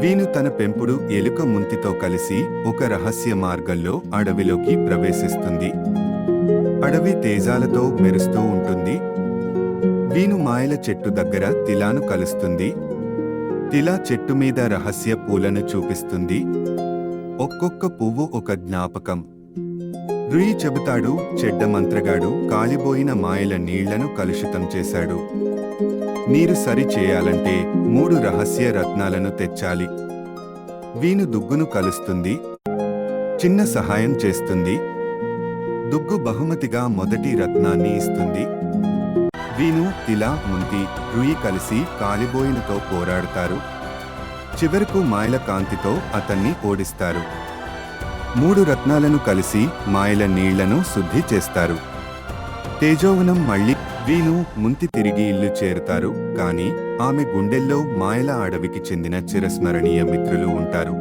వీను తన పెంపుడు ఎలుక ముంతితో కలిసి ఒక రహస్య మార్గంలో అడవిలోకి ప్రవేశిస్తుంది. అడవి తేజాలతో మెరుస్తూ ఉంటుంది. వీను మాయల చెట్టు దగ్గర తిలాను కలుస్తుంది. తిలా చెట్టు మీద రహస్య పూలను చూపిస్తుంది. ఒక్కొక్క పువ్వు ఒక జ్ఞాపకం. రుయి చెబుతాడు, చెడ్డ మంత్రగాడు కాలిపోయిన మాయల నీళ్లను కలుషితం చేశాడు. నీరు సరి చేయాలంటే 3 రహస్య రత్నాలను తెచ్చాలి. వీను దుగ్గును కలుస్తుంది. చిన్న సహాయం చేస్తుంది. దుగ్గు బహుమతిగా మొదటి రత్నాన్ని ఇస్తుంది. వీను, తిలా, ముంతి, రుయి కలిసి కాలిబోయినతో పోరాడుతారు. చివరకు మాయల కాంతితో అతన్ని ఓడిస్తారు. 3 రత్నాలను కలిసి మాయల నీళ్లను శుద్ధి చేస్తారు. తేజోవనం మళ్ళీ. వీను, ముంతి తిరిగి ఇల్లు చేరుతారు. కాని ఆమె గుండెల్లో మాయల అడవికి చెందిన చిరస్మరణీయ మిత్రులు ఉంటారు.